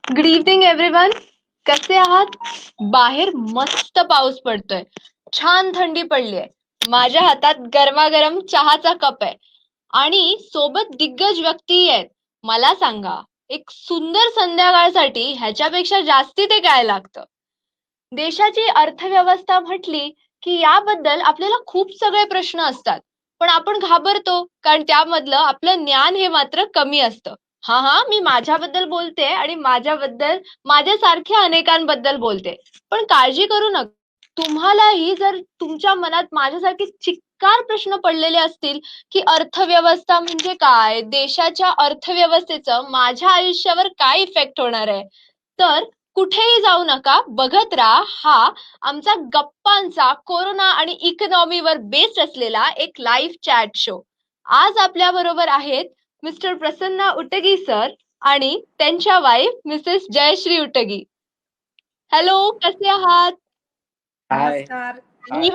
Good evening everyone. कसे आहात? बाहेर मस्त पाऊस पडतोय, छान थंडी पडली आहे. माझ्या हातात गरमागरम चहाचा कप आहे आणि सोबत दिग्गज व्यक्ती आहेत. मला सांगा, एक सुंदर संध्याकाळसाठी ह्याच्यापेक्षा जास्ती ते काय लागतं? देशाची अर्थव्यवस्था म्हटली की याबद्दल आपल्याला खूप सगळे प्रश्न असतात, पण आपण घाबरतो कारण त्यामधलं आपलं ज्ञान हे मात्र कमी असतं. हा, मी माझ्याबद्दल बोलते आणि माझ्याबद्दल माझ्यासारख्या अनेकांबद्दल बोलते. पण काळजी करू नका. तुम्हालाही जर तुमच्या मनात माझ्यासारखे चिक्कार प्रश्न पडलेले असतील की अर्थव्यवस्था म्हणजे काय, देशाच्या अर्थव्यवस्थेचं माझ्या आयुष्यावर काय इफेक्ट होणार आहे, तर कुठेही जाऊ नका. बघत राहा हा आमचा गप्पांचा कोरोना आणि इकॉनॉमीवर बेस्ड असलेला एक लाईव्ह चॅट शो. आज आपल्या बरोबर आहेत मिस्टर प्रसन्ना उटगी सर आणि त्यांच्या wife Mrs Jayshree Utgi. Hello, कसे आहात? हाय. नमस्कार. मी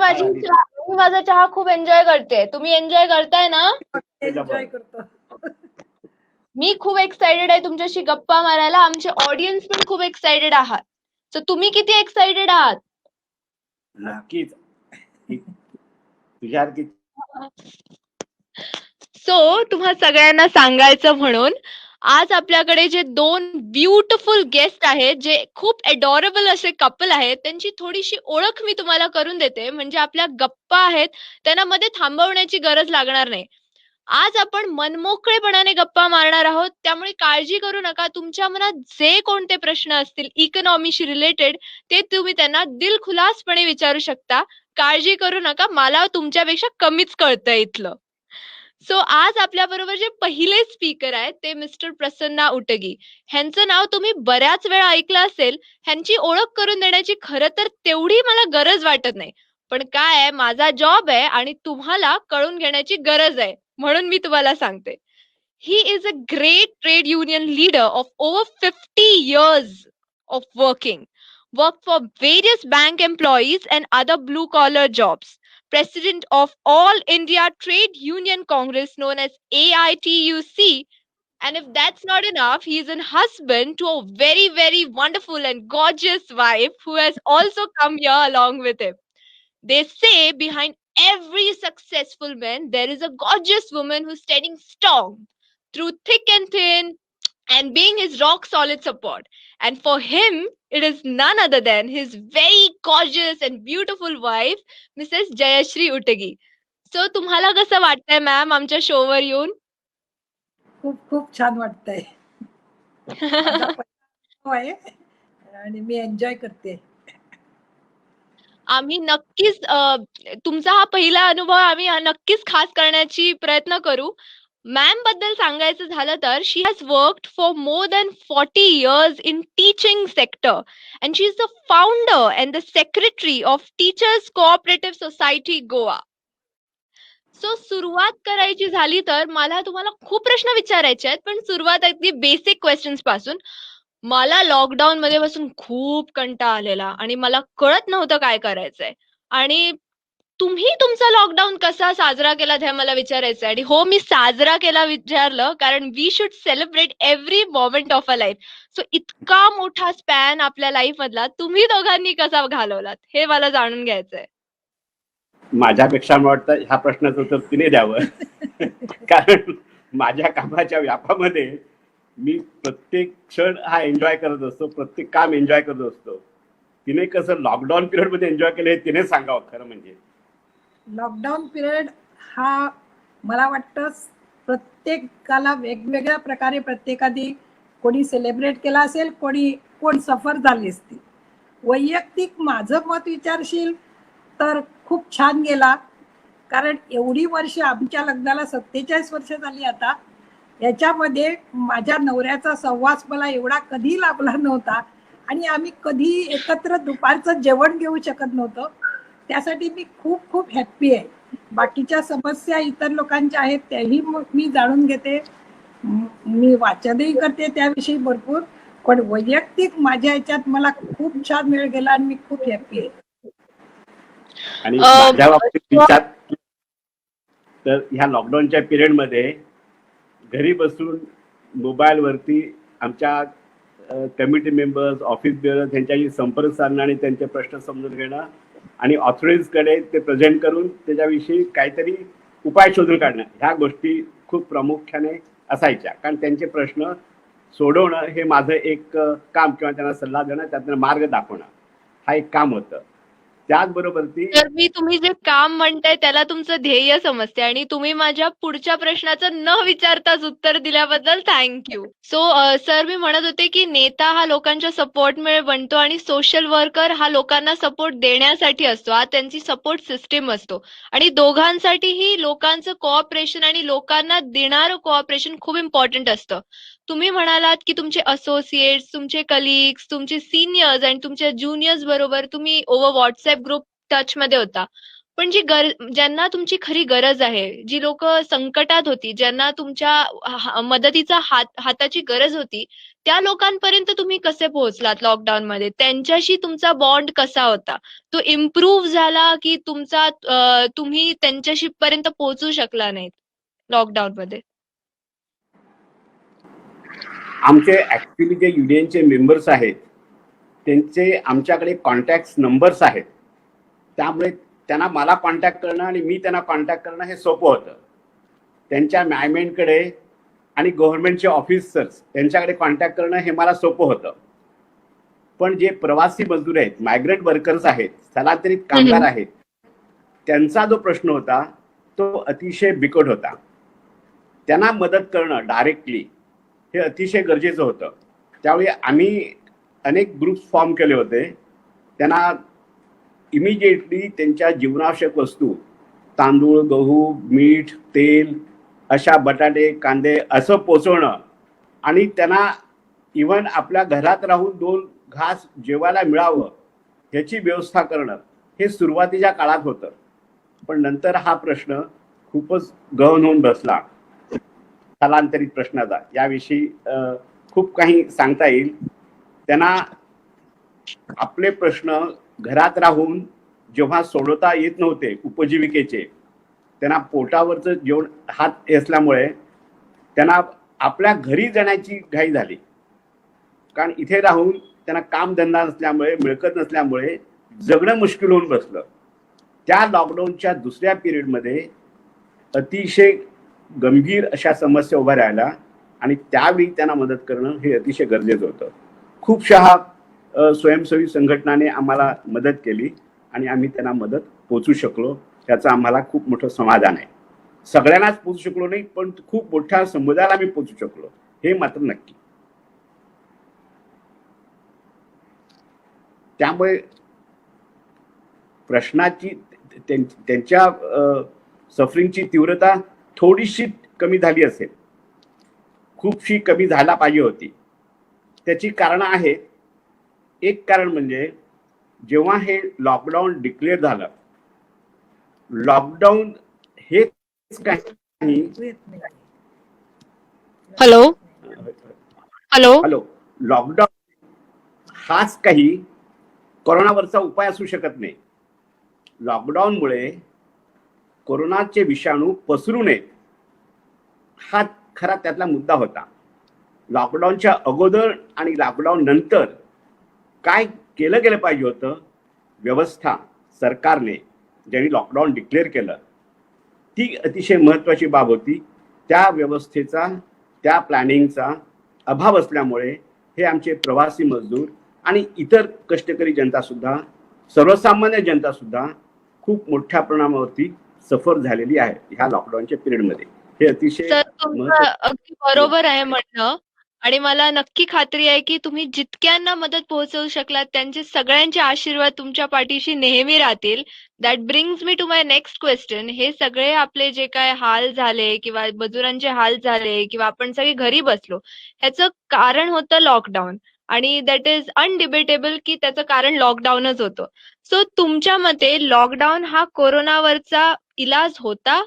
माझा चहा खूप एन्जॉय करते. तुम्ही एन्जॉय करताय ना? एन्जॉय करतो. मी खूप एक्साइटेड आहे तुमच्याशी गप्पा मारायला. आमचे ऑडियन्स पण खूप एक्साइटेड आहात. सो तुम्ही किती एक्साइटेड आहात? नक्कीच. तुझ्यासारखी सो तुम्हा सगळ्यांना सांगायचं म्हणून आज आपल्याकडे जे दोन ब्युटिफुल गेस्ट आहेत, जे खूप एडॉरेबल असे कपल आहेत, त्यांची थोडीशी ओळख मी तुम्हाला करून देते. म्हणजे आपल्या गप्पा आहेत त्यांना मध्ये थांबवण्याची गरज लागणार नाही. आज आपण मनमोकळेपणाने गप्पा मारणार आहोत, त्यामुळे काळजी करू नका. तुमच्या मनात जे कोणते प्रश्न असतील इकॉनॉमीशी रिलेटेड, ते तुम्ही त्यांना दिलखुलासपणे विचारू शकता. काळजी करू नका, मला तुमच्यापेक्षा कमीच कळतंय इथलं. सो आज आपल्या बरोबर जे पहिले स्पीकर आहेत ते मिस्टर प्रसन्ना उटगी. ह्यांचं नाव तुम्ही बऱ्याच वेळा ऐकलं असेल. ह्यांची ओळख करून देण्याची खरं तर तेवढी मला गरज वाटत नाही, पण काय आहे, माझा जॉब आहे आणि तुम्हाला कळून घेण्याची गरज आहे, म्हणून मी तुम्हाला सांगते. He is a great trade union leader of over 50 years of worked for various bank employees and other blue collar jobs. President of All India Trade Union Congress known as AITUC. And if that's not enough, he is a husband to a very, very wonderful and gorgeous wife who has also come here along with him. They say behind every successful man, there is a gorgeous woman who's standing strong through thick and thin and being his rock solid support. And for him, it is none other than his very gorgeous and beautiful wife, Mrs. Jayashri Utagi. So, तुम्हाला कसं वाटतंय ma'am आमच्या शोवर येऊन? खूप खूप छान वाटतंय. माझा पहिला आहे आणि मी एन्जॉय करते. आम्ही नक्कीच तुमचा हा पहिला अनुभव आम्ही नक्कीच खास करण्याची प्रयत्न करू. मॅम बद्दल सांगायचं झालं तर she has worked for more than 40 years in teaching sector and she is the founder and the secretary of teachers cooperative society Goa. So सुरुवात करायची झाली तर मला तुम्हाला खूप प्रश्न विचारायचे आहेत, पण सुरुवात अगदी बेसिक क्वेश्चन्स पासून. मला लॉकडाऊन मध्ये बसून खूप कंटाळा आलेला आणि मला कळत नव्हतं काय करायचंय. आणि तुम्ही तुमचा लॉकडाऊन कसा साजरा केला हे मला विचारायचंय. आणि हो, मी साजरा केला विचारलं कारण we should celebrate every moment of a life. So इतका मोठा स्पॅन आपल्या लाईफ मधला तुम्ही दोघांनी कसा घालवलात हे मला जाणून घ्यायचंय. माझ्यापेक्षा मला वाटतं ह्या प्रश्नाचं उत्तर तिने द्यावं. कारण माझ्या कामाच्या व्यापामध्ये मी प्रत्येक क्षण हा एन्जॉय करत असतो, प्रत्येक काम एन्जॉय करत असतो. तिने कसं लॉकडाऊन पिरियड मध्ये एन्जॉय केलं हे तिने सांगावं. खरं म्हणजे लॉकडाऊन पिरियड हा मला वाटतं प्रत्येकाला वेगवेगळ्या प्रकारे प्रत्येकाने कोणी सेलिब्रेट केला असेल, कोण सफर झाली असती. वैयक्तिक माझं मत विचारशील तर खूप छान गेला. कारण एवढी वर्ष आमच्या लग्नाला 47 वर्ष झाली आता. याच्यामध्ये माझ्या नवऱ्याचा सहवास मला एवढा कधी लाभला नव्हता आणि आम्ही कधी एकत्र दुपारचं जेवण घेऊ शकत नव्हतो. त्यासाठी मी खूप खूप हॅप्पी आहे. बाकीच्या समस्या इतर लोकांच्या आहेत त्याही मी जाणून घेते, मी वाचनही करते त्याविषयी भरपूर. पण वैयक्तिक माझ्या ह्याच्यात मला खूप छान वेळ गेला आणि मी खूप हॅप्पी आहे. आणि माझ्या बाबतीत विचार तर ह्या लॉकडाऊनच्या पिरियड मध्ये घरी बसून मोबाईल वरती आमच्या कमिटी मेंबर्स, ऑफिस बेअरर्स यांच्याशी संपर्क साधणं आणि त्यांचे प्रश्न समजून घेणं आणि ऑथॉरिटीजकडे ते प्रेझेंट करून त्याच्याविषयी काहीतरी उपाय शोधून काढणं, ह्या गोष्टी खूप प्रामुख्याने असायच्या. कारण त्यांचे प्रश्न सोडवणं हे माझं एक काम किंवा त्यांना सल्ला देणं, त्यातनं मार्ग दाखवणं हा एक काम होतं. त्याचबरोबर ती तर मी तुम्ही जे काम म्हणताय त्याला तुमचं ध्येय समजते आणि तुम्ही माझ्या पुढच्या प्रश्नाचं न विचारताच उत्तर दिल्याबद्दल थँक्यू. सो सर मी म्हणत होते की नेता हा लोकांच्या सपोर्टमुळे बनतो आणि सोशल वर्कर हा लोकांना सपोर्ट देण्यासाठी असतो. हा त्यांची सपोर्ट सिस्टीम असतो आणि दोघांसाठीही लोकांचं कोऑपरेशन आणि लोकांना देणारं कोऑपरेशन खूप इम्पॉर्टंट असतं. तुम्ही म्हणालात की तुमचे असोसिएट्स, तुमचे कलिग्स, तुमचे सिनियर्स आणि तुमच्या ज्युनियर्स बरोबर तुम्ही ओव्हर व्हॉट्सअप ग्रुप टचमध्ये होता. पण ज्यांना तुमची खरी गरज आहे, जी लोकं संकटात होती, ज्यांना तुमच्या मदतीचा हाताची गरज होती, त्या लोकांपर्यंत तुम्ही कसे पोहोचलात लॉकडाऊनमध्ये? त्यांच्याशी तुमचा बॉन्ड कसा होता? तो इम्प्रूव्ह झाला की तुम्ही त्यांच्याशी पर्यंत पोहोचू शकला नाहीत लॉकडाऊनमध्ये? आमचे ऍक्च्युली जे युनियनचे मेंबर्स आहेत त्यांचे आमच्याकडे कॉन्टॅक्ट नंबर्स आहेत, त्यामुळे त्यांना मला कॉन्टॅक्ट करणं आणि मी त्यांना कॉन्टॅक्ट करणं हे सोपं होतं. त्यांच्या मॅनेजमेंटकडे आणि गव्हर्नमेंटचे ऑफिसर्स यांच्याकडे कॉन्टॅक्ट करणं हे मला सोपं होतं. पण जे प्रवासी मजदूर आहेत, मायग्रंट वर्कर्स आहेत, स्थलांतरित कामगार आहेत, त्यांचा जो प्रश्न होता तो अतिशय बिकट होता. त्यांना मदत करणं डायरेक्टली हे अतिशय गरजेचं होतं. त्यावेळी आम्ही अनेक ग्रुप्स फॉर्म केले होते. त्यांना इमिजिएटली त्यांच्या जीवनावश्यक वस्तू, तांदूळ, गहू, मीठ, तेल, अशा बटाटे, कांदे असं पोचवणं आणि त्यांना इव्हन आपल्या घरात राहून 2 घास जेवायला मिळावं ह्याची व्यवस्था करणं हे सुरुवातीच्या काळात होतं. पण नंतर हा प्रश्न खूपच गहन होऊन बसला, स्थलांतरित प्रश्नाचा. याविषयी खूप काही सांगता येईल. त्यांना आपले प्रश्न घरात राहून जेव्हा सोडवता येत नव्हते उपजीविकेचे, त्यांना पोटावरचं जेवण हात असल्यामुळे त्यांना आपल्या घरी जाण्याची घाई झाली. कारण इथे राहून त्यांना कामधंदा नसल्यामुळे, मिळकत नसल्यामुळे जगणं मुश्किल होऊन बसलं. त्या लॉकडाऊनच्या दुसऱ्या पिरियडमध्ये अतिशय गंभीर अशा समस्या उभ्या राहिल्या आणि त्यावेळी त्यांना मदत करणं हे अतिशय गरजेचं होतं. खूपशा स्वयंसेवी संघटनाने आम्हाला मदत केली आणि आम्ही त्यांना मदत पोचू शकलो. त्याचं आम्हाला खूप मोठं समाधान आहे. सगळ्यांनाच पोचू शकलो नाही, पण खूप मोठ्या समुदायाला आम्ही पोचू शकलो, हे मात्र नक्की. त्यामुळे प्रश्नाची त्यांच्या सफरिंगची तीव्रता थोडीशी कमी झाली असेल, खूपशी कमी झाला पाहिजे होती. त्याची कारणं आहेत. एक कारण म्हणजे जेव्हा हे लॉकडाऊन डिक्लेअर झालं, लॉकडाऊन हेच काही हॅलो हॅलो हॅलो लॉकडाऊन हाच काही कोरोनावरचा उपाय असू शकत नाही. लॉकडाऊनमुळे कोरोनाचे विषाणू पसरू नयेत हा खरा त्यातला मुद्दा होता. लॉकडाऊनच्या अगोदर आणि लॉकडाऊन नंतर काय केलं गेलं पाहिजे होतं, व्यवस्था सरकारने ज्यांनी लॉकडाऊन डिक्लेअर केलं ती अतिशय महत्त्वाची बाब होती. त्या व्यवस्थेचा, त्या प्लॅनिंगचा अभाव असल्यामुळे हे आमचे प्रवासी मजदूर आणि इतर कष्टकरी जनतासुद्धा, सर्वसामान्य जनतासुद्धा खूप मोठ्या प्रमाणावरती सफर झालेली आहे ह्या लॉकडाऊनच्या पिरियडमध्ये. हे अतिशय सर तुमचं अगदी बरोबर आहे म्हणणं आणि मला नक्की खात्री आहे की तुम्ही जितक्यांना मदत पोहोचवू शकलात त्यांचे सगळ्यांचे आशीर्वाद तुमच्या पाठीशी नेहमी राहतील. That brings me to my next question. हे सगळे आपले जे काय हाल झाले किंवा मजुरांचे हाल झाले किंवा आपण सगळे घरी बसलो, ह्याचं कारण होतं लॉकडाऊन आणि दॅट इज अनडिबेटेबल की त्याचं कारण लॉकडाऊनच होतं. सो तुमच्या मते लॉकडाऊन हा कोरोनावरचा इलाज होता?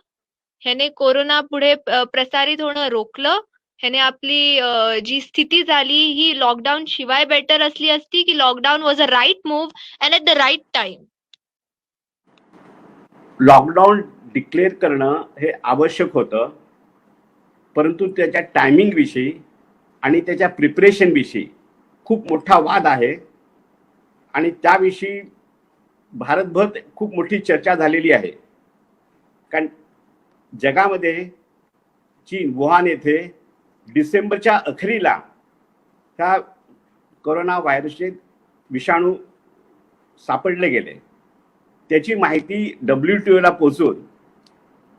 ह्याने कोरोना पुढे प्रसारित होणं रोखलं? ह्याने आपली जी स्थिती झाली ही लॉकडाऊन शिवाय बेटर असली असती की lockdown was a right move and at the right time? Lockdown declare करणं हे आवश्यक होतं, परंतु त्याच्या टायमिंग विषयी आणि त्याच्या प्रिपरेशन विषयी खूप मोठा वाद आहे आणि त्याविषयी भारतभर खूप मोठी चर्चा झालेली आहे. कारण जगामध्ये चीन वुहान येथे डिसेंबरच्या अखेरीला त्या कोरोना व्हायरसचे विषाणू सापडले गेले. त्याची माहिती WTOला पोहोचून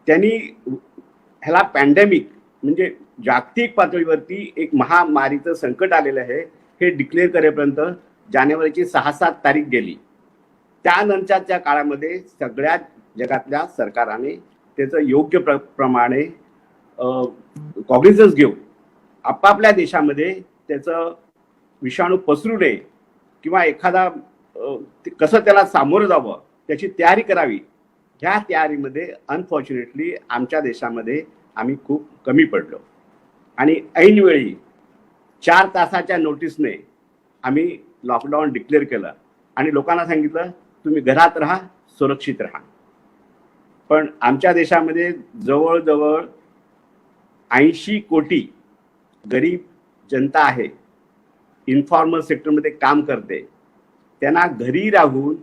त्यांनी ह्याला पॅन्डेमिक म्हणजे जागतिक पातळीवरती एक महामारीचं संकट आलेलं आहे हे डिक्लेअर करेपर्यंत जानेवारीची 6-7 तारीख गेली. त्यानंतरच्या काळामध्ये सगळ्या जगातल्या सरकाराने त्याचं योग्य प्रमाणे कॉग्निझन्स घेऊन आपापल्या देशामध्ये त्याचं विषाणू पसरू नये किंवा एखादा कसं त्याला सामोरं जावं त्याची तयारी करावी. ह्या तयारीमध्ये अनफॉर्च्युनेटली आमच्या देशामध्ये आम्ही खूप कमी पडलो आणि ऐनवेळी 4 तासाच्या नोटीसने आम्ही लॉकडाऊन डिक्लेअर केलं आणि लोकांना सांगितलं तुम्ही घरात राहा, सुरक्षित राहा. पण आमच्या देशामध्ये जवळजवळ 80 कोटी गरीब जनता आहे, इन्फॉर्मल सेक्टरमध्ये काम करते. त्यांना घरी राहून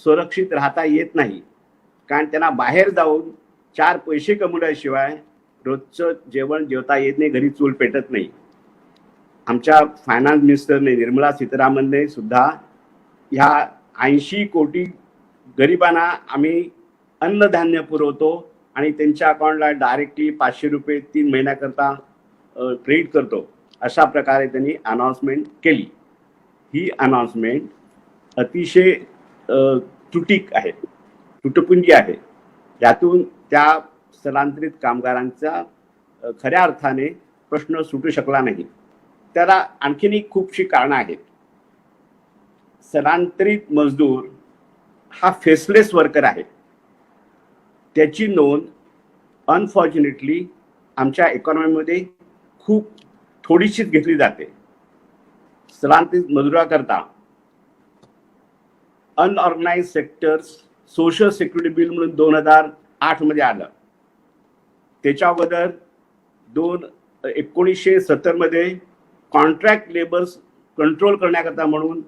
सुरक्षित राहता येत नाही, कारण त्यांना बाहेर जाऊन 4 पैसे कमवल्याशिवाय रोजचं जेवण जेवता येत नाही, घरी चूल पेटत नाही. आमच्या फायनान्स मिनिस्टरने निर्मला सीतारामनने सुद्धा ह्या 80 कोटी गरिबांना आम्ही अन्नधान्य पुरवतो आणि त्यांच्या अकाउंटला डायरेक्टली 500 रुपये 3 महिन्याकरता क्रेडिट करतो, अशा प्रकारे त्यांनी अनाउन्समेंट केली. ही अनाउन्समेंट अतिशय तुटीक आहे, तुटपुंजी आहे. यातून त्या स्थलांतरित कामगारांचा खऱ्या अर्थाने प्रश्न सुटू शकला नाही. त्याला आणखीनही खूपशी कारणं आहेत. स्थलांतरित मजदूर हा फेसलेस वर्कर आहे. त्याची नोंद अनफॉर्च्युनेटली आमच्या इकॉनॉमीमध्ये खूप थोडीशीच घेतली जाते. स्थलांतरित मजुराकरता unorganised sectors social security bill म्हणून 2008 मध्ये आलं. त्याच्या अगोदर 1970 मध्ये कॉन्ट्रॅक्ट लेबर्स कंट्रोल करण्याकरता म्हणून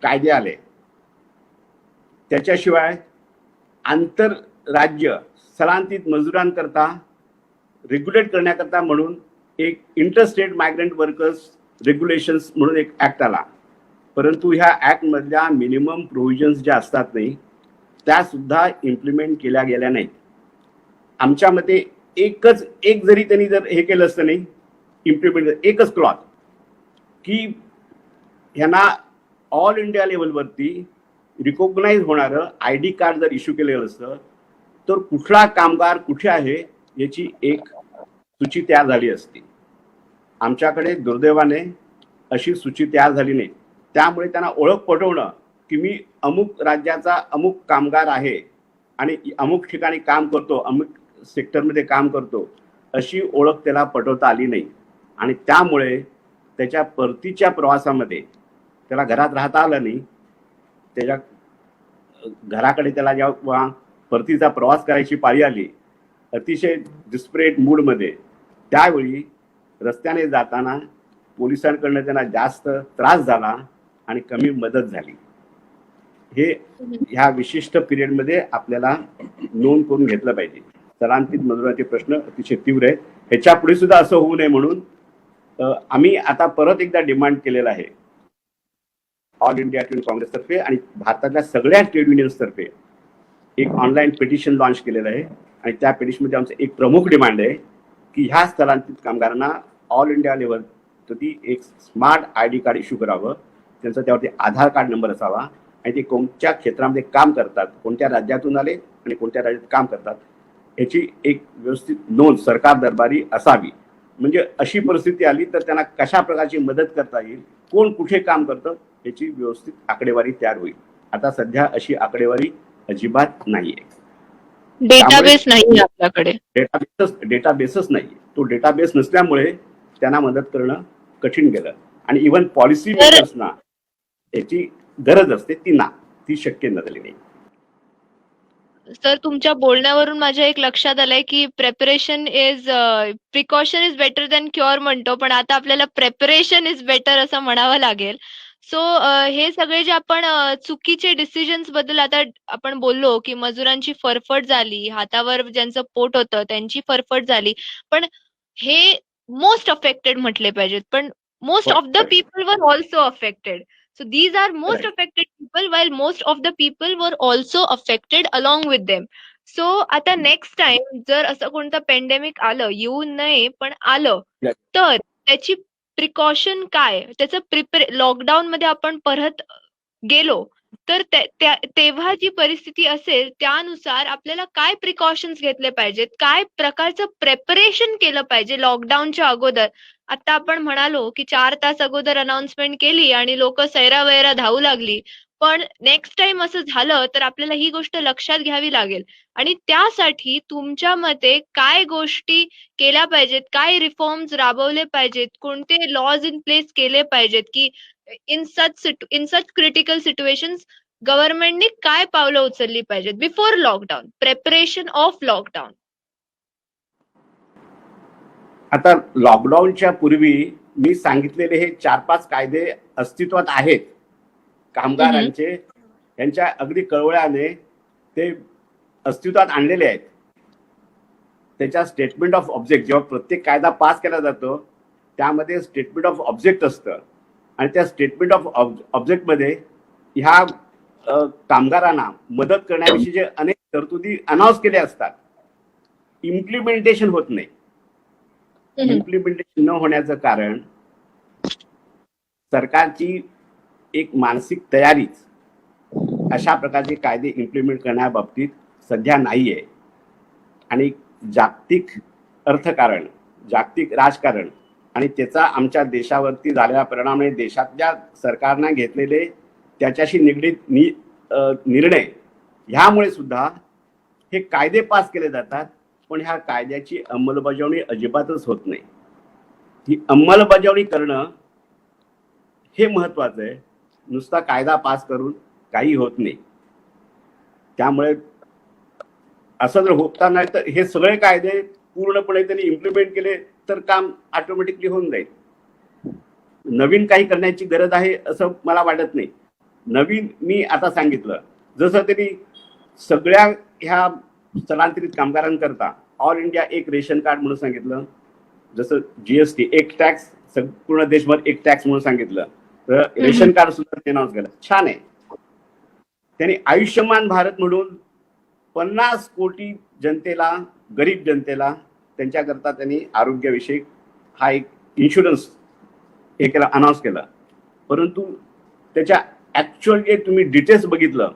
कायदे आले. त्याच्याशिवाय आंतरराज्य स्थलांतरित मजुरांकरता रेग्युलेट करण्याकरता म्हणून एक इंटरस्टेट मायग्रंट वर्कर्स रेग्युलेशन्स म्हणून एक ॲक्ट आला. परंतु ह्या ॲक्टमधल्या मिनिमम प्रोव्हिजन्स ज्या असतात नाही त्या सुद्धा इम्प्लिमेंट केल्या गेल्या नाहीत. आमच्या मते एक जरी त्यांनी जर हे केलं असतं नाही इम्प्लिमेंट, एकच क्लॉज की ह्यांना ऑल इंडिया लेवलवरती रिकॉग्नाइज होणारं ID कार्ड जर इश्यू केलेलं असतं तर कुठला कामगार कुठे आहे याची एक सूची तयार झाली असती. आमच्याकडे दुर्दैवाने अशी सूची तयार झाली नाही. त्यामुळे त्यांना ओळख पटवणं की मी अमुक राज्याचा अमुक कामगार आहे आणि अमुक ठिकाणी काम करतो, अमुक सेक्टरमध्ये काम करतो, अशी ओळख त्याला पटवता आली नाही. आणि त्यामुळे त्याच्या परतीच्या प्रवासामध्ये त्याला घरात राहता आलं नाही. त्याच्या घराकडे त्याला जेव्हा परतीचा प्रवास करायची पाळी आली अतिशय डिस्परेट मूडमध्ये, त्यावेळी रस्त्याने जाताना पोलिसांकडनं त्यांना जास्त त्रास झाला आणि कमी मदत झाली. हे ह्या विशिष्ट पिरियडमध्ये आपल्याला नोंद करून घेतलं पाहिजे. स्थलांतरित मजुरांचे प्रश्न अतिशय तीव्र आहेत. ह्याच्या पुढे सुद्धा असं होऊ नये म्हणून आम्ही आता परत एकदा डिमांड केलेला आहे ऑल इंडिया ट्रेड काँग्रेसतर्फे आणि भारतातल्या सगळ्या ट्रेड युनियन्सतर्फे एक ऑनलाईन पिटिशन लॉन्च केलेलं आहे. आणि त्या पिटिशनमध्ये आमचं एक प्रमुख डिमांड आहे की ह्या स्थलांतरित कामगारांना ऑल इंडिया लेवलवरती एक स्मार्ट ID कार्ड इश्यू करावं. त्यांचा त्यावरती आधार कार्ड नंबर असावा आणि ते कोणत्या क्षेत्रामध्ये काम करतात, कोणत्या राज्यातून आले आणि कोणत्या राज्यात काम करतात याची एक व्यवस्थित नोंद सरकार दरबारी असावी. म्हणजे अशी परिस्थिती आली तर त्यांना कशा प्रकारची मदत करता येईल, कोण कुठे काम करतं याची व्यवस्थित आकडेवारी तयार होईल. आता सध्या अशी आकडेवारी अजिबात नाहीये. डेटाबेस नाही आपल्याकडे. डेटाबेसच नाही. तो डेटाबेस नसल्यामुळे त्यांना मदत करणं कठीण गेलं. आणि इव्हन पॉलिसी मेकर्सना याची गरज असते ती शक्य झाली नाही. सर, तुमच्या बोलण्यावरून माझ्या एक लक्षात आलंय की precaution is better than cure म्हणतो, पण आता आपल्याला प्रेपरेशन इज बेटर असं म्हणावं लागेल. सो हे सगळे जे आपण चुकीचे डिसिजन्स बद्दल आता आपण बोललो, की मजुरांची फरफट झाली, हातावर ज्यांचं पोट होतं त्यांची फरफट झाली. पण हे मोस्ट अफेक्टेड म्हटले पाहिजेत. पण most of the people were also affected. So these are most Correct. affected people while most of the people were also affected along with them. So आता नेक्स्ट टाइम जर असं कोणतं पेंडेमिक आलं, येऊ नये पण आलं, Right. तर त्याची प्रिकॉशन काय? त्याचं लॉकडाऊन मध्ये आपण परत गेलो, तर तेव्हा जी परिस्थिती असेल त्यानुसार आपल्याला काय प्रिकॉशन्स घेतले पाहिजेत? काय प्रकारचं प्रिपरेशन केलं पाहिजे लॉकडाऊनच्या अगोदर? आता आपण म्हणालो, की 4 तास अगोदर अनाउन्समेंट केली आणि लोकं सैरावैरा धावू लागली. पण नेक्स्ट टाईम असं झालं, तर आपल्याला ही गोष्ट लक्षात घ्यावी लागेल आणि त्यासाठी तुमच्या मते काय गोष्टी केल्या पाहिजेत? काय रिफॉर्म्स राबवले पाहिजेत? कोणते लॉज इन प्लेस केले पाहिजेत? की इन सच क्रिटिकल सिच्युएशन्स गव्हर्नमेंटने काय पावलं उचलली पाहिजेत before lockdown, preparation of lockdown? आता लॉकडाऊनच्या पूर्वी मी सांगितलेले हे 4-5 कायदे अस्तित्वात आहेत कामगारांचे, यांच्या अगदी कळवळ्याने ते अस्तित्वात आणलेले आहेत. त्याच्या स्टेटमेंट ऑफ ऑब्जेक्ट, जेव्हा प्रत्येक कायदा पास केला जातो त्यामध्ये स्टेटमेंट ऑफ ऑब्जेक्ट असतं आणि त्या स्टेटमेंट ऑफ ऑब्जेक्टमध्ये ह्या कामगारांना मदत करण्याविषयीचे अनेक तरतुदी अनाऊन्स केल्या असतात. इम्प्लिमेंटेशन होत नाही. इम्प्लिमेंटेशन न होण्याचं कारण सरकारची एक मानसिक तयारीच अशा प्रकारचे कायदे इम्प्लिमेंट करण्याबाबतीत सध्या नाहीये. आणि जागतिक अर्थकारण, जागतिक राजकारण आणि त्याचा आमच्या देशावरती झालेला परिणाम, देशातल्या सरकारने घेतलेले त्याच्याशी निगडीत निर्णय, ह्यामुळे सुद्धा हे कायदे पास केले जातात, पण ह्या कायद्याची अंमलबजावणी अजिबातच होत नाही. ही अंमलबजावणी करणं हे महत्वाचं आहे. नुसता कायदा पास करून काही होत नाही. त्यामुळे असं जर होता नाही तर हे सगळे कायदे पूर्णपणे त्यांनी इम्प्लिमेंट केले तर काम ऑटोमॅटिकली होऊन जाईल. नवीन काही करण्याची गरज आहे असं मला वाटत नाही. नवीन मी आता सांगितलं, जसं त्यांनी सगळ्या ह्या स्थलांतरित कामगारांकरता ऑल इंडिया एक रेशन कार्ड म्हणून सांगितलं, जसं जीएसटी एक टॅक्स, संपूर्ण देशभर एक टॅक्स म्हणून सांगितलं, तर रेशन कार्ड सुद्धा ते अनाउन्स केलं. छान आहे. त्यांनी आयुष्यमान भारत म्हणून 50 कोटी जनतेला, गरीब जनतेला त्यांच्याकरता त्यांनी आरोग्यविषयक हा एक इन्शुरन्स हे केला, अनाउन्स केला. परंतु त्याच्या ऍक्च्युअल जे तुम्ही डिटेल्स बघितलं,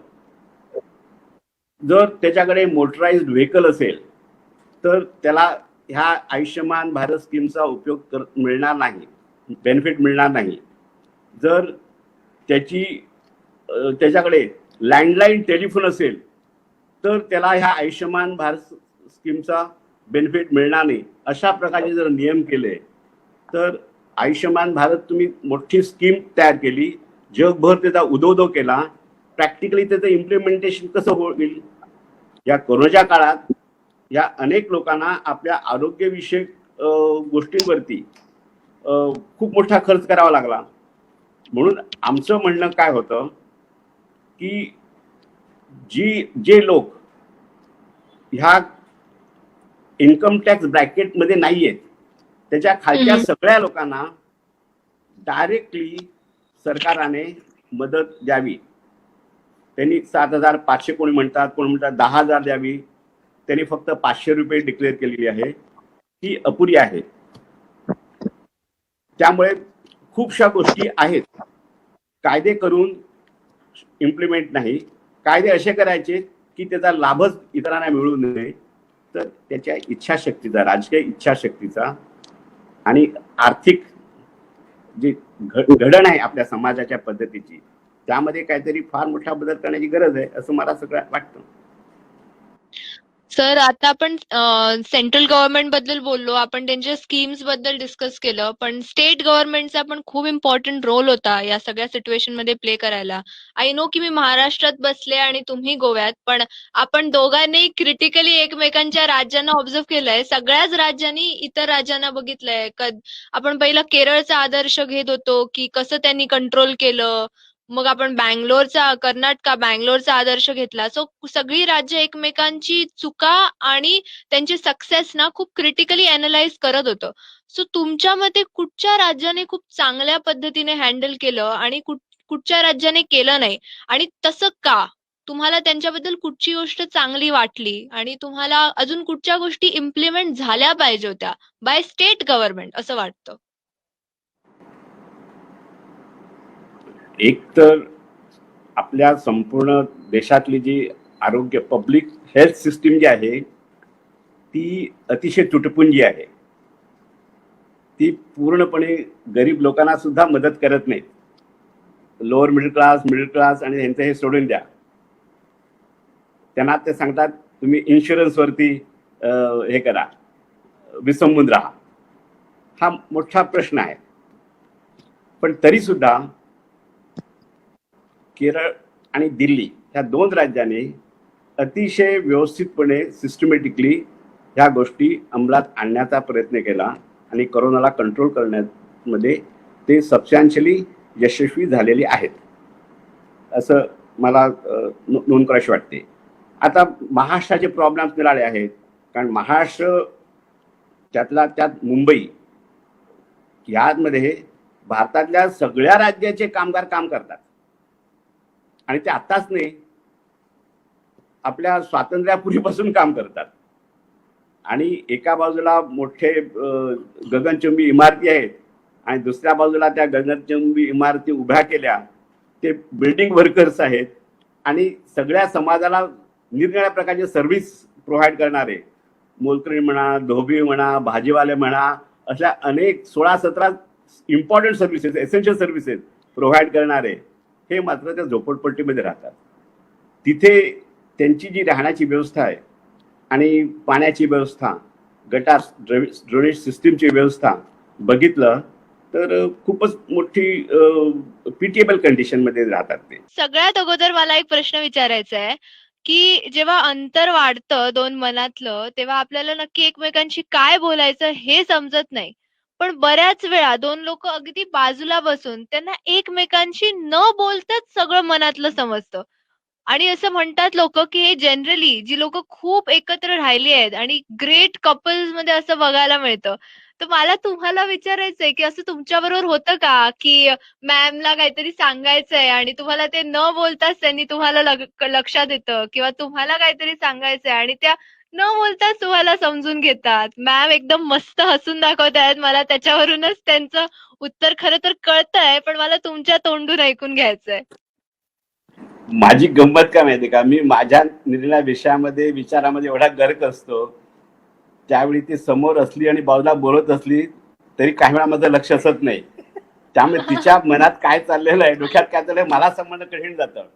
जर त्याच्याकडे मोटराइज्ड व्हेकल असेल तर त्याला ह्या आयुष्यमान भारत स्कीमचा उपयोग मिळणार नाही, बेनिफिट मिळणार नाही. जर त्याच्याकडे लँडलाईन टेलिफोन असेल तर त्याला ह्या आयुष्यमान भारत स्कीमचा बेनिफिट मिळणार नाही. अशा प्रकारचे जर नियम केले तर आयुष्यमान भारत तुम्ही मोठी स्कीम तयार केली, जगभर त्याचा उदोदो केला, प्रॅक्टिकली त्याचं इम्प्लिमेंटेशन कसं होईल? या कोरोनाच्या काळात या अनेक लोकांना आपल्या आरोग्यविषयक गोष्टींवरती खूप मोठा खर्च करावा लागला. म्हणून आमचं म्हणणं काय होतं की जे लोक ह्या इन्कम टॅक्स ब्रॅकेटमध्ये नाही आहेत त्याच्या खालच्या सगळ्या लोकांना डायरेक्टली सरकारने मदत द्यावी. त्यांनी 7,500 कोणी म्हणतात, कोणी म्हणतात 10,000 द्यावी. त्यांनी फक्त 500 रुपये डिक्लेअर केलेली आहे, ही अपुरी आहे. त्यामुळे खूपशा गोष्टी आहेत, कायदे करून इम्प्लिमेंट नाही. कायदे असे करायचे की त्याचा लाभच इतरांना मिळू नये, तर त्याच्या इच्छाशक्तीचा, राजकीय इच्छाशक्तीचा आणि आर्थिक जी घडण आहे आपल्या समाजाच्या पद्धतीची, त्यामध्ये काहीतरी फार मोठा बदल करण्याची गरज आहे असं मला सगळं वाटतं. सर, आता आपण सेंट्रल गव्हर्नमेंट बद्दल बोललो, आपण त्यांच्या स्कीम्स बद्दल डिस्कस केलं, पण स्टेट गव्हर्नमेंटचा पण खूप इम्पॉर्टंट रोल होता या सगळ्या सिच्युएशन मध्ये प्ले करायला. आय नो की मी महाराष्ट्रात बसले आणि तुम्ही गोव्यात, पण आपण दोघांनी क्रिटिकली एकमेकांच्या राज्यांना ऑब्झर्व केलंय. सगळ्याच राज्यांनी इतर राज्यांना बघितलंय. आपण पहिला केरळचा आदर्श घेत होतो की कसं त्यांनी कंट्रोल केलं. मग आपण बँगलोरचा आदर्श घेतला. सो सगळी राज्य एकमेकांची चुका आणि त्यांची सक्सेस ना खूप क्रिटिकली अॅनलाइज करत होतं. सो तुमच्या मते कुठच्या राज्याने खूप चांगल्या पद्धतीने हँडल केलं आणि कुठच्या राज्याने केलं नाही, आणि तसं का? तुम्हाला त्यांच्याबद्दल कुठची गोष्ट चांगली वाटली आणि तुम्हाला अजून कुठच्या गोष्टी इम्प्लिमेंट झाल्या पाहिजे होत्या बाय स्टेट गव्हर्नमेंट असं वाटतं? एक तर आपल्या संपूर्ण देशातली जी आरोग्य पब्लिक हेल्थ सिस्टीम जी आहे ती अतिशय तुटपुंजी आहे. ती पूर्णपणे गरीब लोकांना सुद्धा मदत करत नाही. लोअर मिडल क्लास आणि यांचं हे सोडून द्या. त्यांना ते सांगतात तुम्ही इन्शुरन्सवरती हे करा, विसंबून राहा. हा मोठा प्रश्न आहे. पण तरी सुद्धा केरळ आणि दिल्ली ह्या 2 राज्यांनी अतिशय व्यवस्थितपणे सिस्टमॅटिकली ह्या गोष्टी अंमलात आणण्याचा प्रयत्न केला आणि कोरोनाला कंट्रोल करण्यामध्ये ते सबस्टॅन्शियली यशस्वी झालेले आहेत असं मला नोंद करायची वाटते. आता महाराष्ट्राचे प्रॉब्लेम्स निराळे आहेत, कारण महाराष्ट्र त्यातला त्यात मुंबई यामध्ये भारतातल्या सगळ्या राज्याचे कामगार काम करतात आणि ते आत्ताच नाही, आपल्या स्वातंत्र्यापूर्वीपासून काम करतात. आणि एका बाजूला मोठे गगनचुंबी इमारती आहेत आणि दुसऱ्या बाजूला त्या गगनचुंबी इमारती उभ्या केल्या ते बिल्डिंग वर्कर्स आहेत आणि सगळ्या समाजाला निरनिराळ्या प्रकारचे सर्व्हिस प्रोव्हाइड करणारे, मोलकरी म्हणा, धोबी म्हणा, भाजीवाले म्हणा, अशा अनेक 16-17 important services, essential services provide करणारे हे मात्र त्या झोपडपट्टीमध्ये राहतात. तिथे त्यांची जी राहण्याची व्यवस्था आहे आणि पाण्याची व्यवस्था, गटार ड्रेनेज सिस्टीमची व्यवस्था बघितलं तर खूपच मोठी पिटिएबल कंडिशन मध्ये राहतात ते. सगळ्यात अगोदर मला एक प्रश्न विचारायचा आहे की जेव्हा अंतर वाढतं 2 मनातलं, तेव्हा आपल्याला नक्की एकमेकांशी काय बोलायचं हे समजत नाही. पण बऱ्याच वेळा 2 लोक अगदी बाजूला बसून त्यांना एकमेकांशी न बोलताच सगळं मनातलं समजतं. आणि असं म्हणतात लोक की हे जनरली जी लोक खूप एकत्र राहिली आहेत आणि ग्रेट कपल्स मध्ये असं बघायला मिळतं. तर मला तुम्हाला विचारायचंय की असं तुमच्या बरोबर होतं का की मॅमला काहीतरी सांगायचंय आणि तुम्हाला ते न बोलताच त्यांनी तुम्हाला लक्षात येतं, किंवा तुम्हाला काहीतरी सांगायचंय आणि त्या न बोलताच तुम्हाला समजून घेतात. मॅम एकदम मस्त हसून दाखवतायत, मला त्याच्यावरूनच त्यांचं उत्तर खरं तर कळतंय, पण मला तुमच्या तोंडून ऐकून घ्यायचंय. माझी गंमत काय माहिती का, मी माझ्या निर्णय विषयामध्ये विचारामध्ये एवढा गर्क असतो, त्यावेळी ती समोर असली आणि बाजूला बोलत असली तरी काही वेळा माझं लक्ष असत नाही. त्यामुळे तिच्या मनात काय चाललेलं आहे, डोक्यात काय चाललंय मला समजणं कठीण जातं.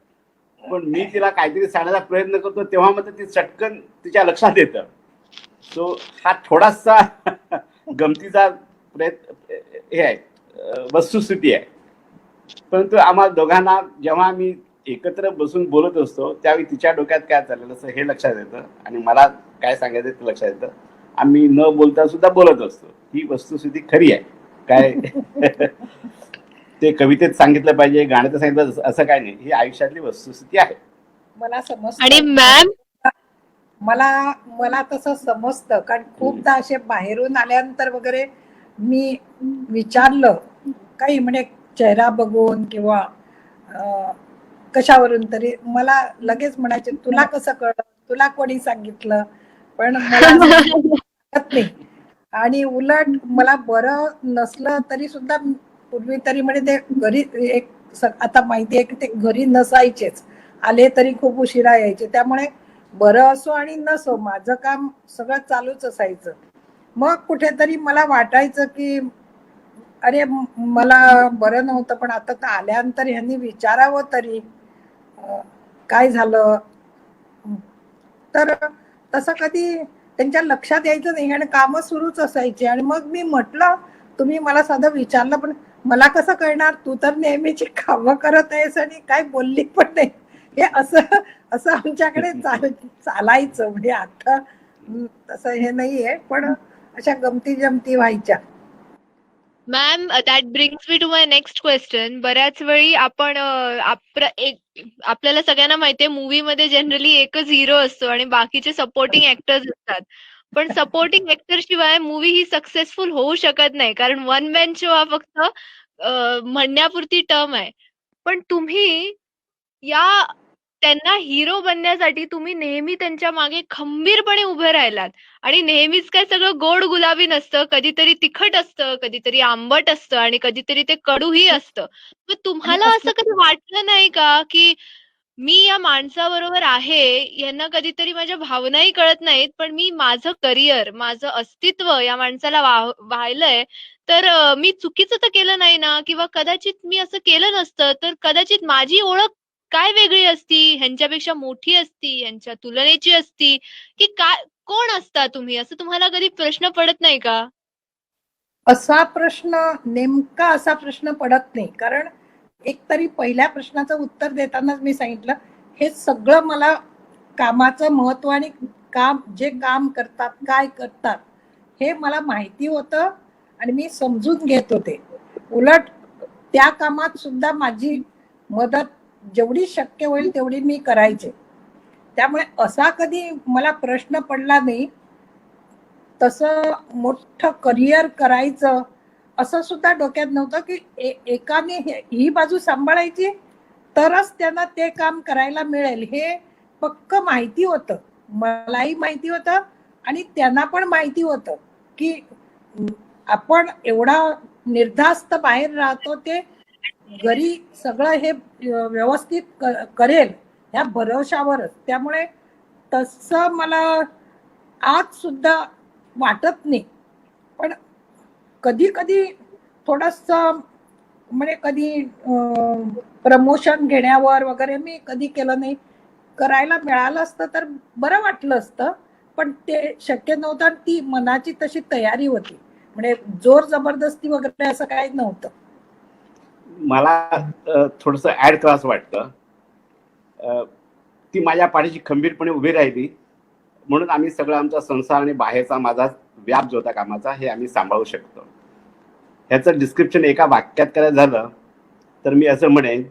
पण मी तिला काहीतरी सांगण्याचा प्रयत्न करतो तेव्हा मात्र ती चटकन तिच्या लक्षात येतं. सो हा थोडासा गमतीचा प्रयत्न हे आहे, वस्तुस्थिती आहे. परंतु आम्हा दोघांना जेव्हा आम्ही एकत्र बसून बोलत असतो त्यावेळी तिच्या डोक्यात काय चाललेलं असं हे लक्षात येतं आणि मला काय सांगायचं ते लक्षात येतं. आम्ही न बोलता सुद्धा बोलत असतो. ही वस्तुस्थिती खरी आहे. काय ते कवितेत सांगितलं पाहिजे, गाण्यात सांगितलं असं काय नाही, ही आयुष्यातली वस्तुस्थिती आहे. मला समजतं. आणि मॅम मला तसं समजतं, कारण खूपदा असे बाहेरून आल्यानंतर वगैरे मी विचारलं काही, म्हणजे चेहरा बघून किंवा कशावरून तरी मला लगेच म्हणायचे तुला कसं कळलं, तुला कोणी सांगितलं. पण मला नाही. आणि उलट मला बरं नसलं तरी सुद्धा पूर्वी तरी म्हणजे ते घरी आता माहिती आहे की ते घरी नसायचेच, आले तरी खूप उशिरा यायचे. त्यामुळे बरं असो आणि नसो माझं काम सगळं चालूच असायचं. मग कुठेतरी मला वाटायचं की अरे मला बरं नव्हतं, पण आता आल्यानंतर ह्यांनी विचारावं तरी काय झालं. तर तसं कधी त्यांच्या लक्षात यायचं नाही आणि कामं सुरूच असायची. आणि मग मी म्हटलं, तुम्ही मला साधं विचारलं पण मला कसं कळणार, तू तर नेहमीची कामं करत आहेस आणि काय बोलली पण नाही. हे असं असं आमच्याकडे चालायचं. म्हणजे आता तसं हे नाहीये, पण अशा गमती जमती व्हायच्या. Ma'am, that brings me to my next question. बऱ्याच वेळी आपण आपल्याला सगळ्यांना माहितीये मूवी मध्ये जनरली एकच हिरो असतो आणि बाकीचे सपोर्टिंग ऍक्टर्स असतात. पण सपोर्टिंग ऍक्टर शिवाय मूवी ही सक्सेसफुल होऊ शकत नाही, कारण वन मॅन शो हा फक्त म्हणण्यापुरती टर्म आहे. पण तुम्ही या त्यांना हिरो बनण्यासाठी तुम्ही नेहमी त्यांच्या मागे खंबीरपणे उभे राहिलात आणि नेहमीच काय सगळं गोड गुलाबी नसतं, कधीतरी तिखट असतं, कधीतरी आंबट असतं आणि कधीतरी ते कडूही असतं. मग आणि तुम्हाला असं कधी वाटलं नाही का, की मी या माणसाबरोबर आहे, यांना कधीतरी माझ्या भावनाही कळत नाहीत, पण मी माझं करिअर, माझं अस्तित्व या माणसाला वाहिलंय, तर मी चुकीचं तर केलं नाही ना? किंवा कदाचित मी असं केलं नसतं, तर कदाचित माझी ओळख काय वेगळी असती, ह्यांच्यापेक्षा मोठी असती, ह्यांच्या तुलनेची असती, की काय कोण असता तुम्ही? असं तुम्हाला कधी प्रश्न पडत नाही का? असा प्रश्न, नेमका असा प्रश्न पडत नाही. कारण एक तरी पहिल्या प्रश्नाचं उत्तर देतानाच मी सांगितलं, हे सगळं मला कामाचं महत्व आणि जे काम करतात, काय करतात, हे मला माहिती होतं आणि मी समजून घेत होते. उलट त्या कामात सुद्धा माझी मदत जेवढी शक्य होईल तेवढी मी करायचे. त्यामुळे असा कधी मला प्रश्न पडला नाही. तसं मोठं करिअर करायचं असं सुद्धा डोक्यात नव्हतं, की एकाने ही बाजू सांभाळायची तरच त्यांना ते काम करायला मिळेल. हे पक्क माहिती होतं, मलाही माहिती होतं आणि त्यांना पण माहिती होतं, की आपण एवढा निर्धास्त बाहेर राहतो, ते घरी सगळं हे व्यवस्थित करेल ह्या भरोशावरच. त्यामुळे तसं मला आज सुद्धा वाटत नाही. पण कधी कधी थोडस, म्हणजे कधी प्रमोशन घेण्यावर वगैरे मी कधी केलं नाही. करायला मिळालं असतं तर बरं वाटलं असतं, पण ते शक्य नव्हतं आणि ती मनाची तशी तयारी होती. म्हणजे जोर जबरदस्ती वगैरे असं काही नव्हतं. मला थोडस ऍड करावं वाटतं. ती माझ्या पाठीशी खंबीरपणे उभी राहिली, म्हणून आम्ही सगळं आमचा संसार आणि बाहेरचा माझा व्याप जो होता कामाचा, हे आम्ही सांभाळू शकतो. ह्याचं डिस्क्रिप्शन एका वाक्यात करायचं झालं तर मी असं म्हणेन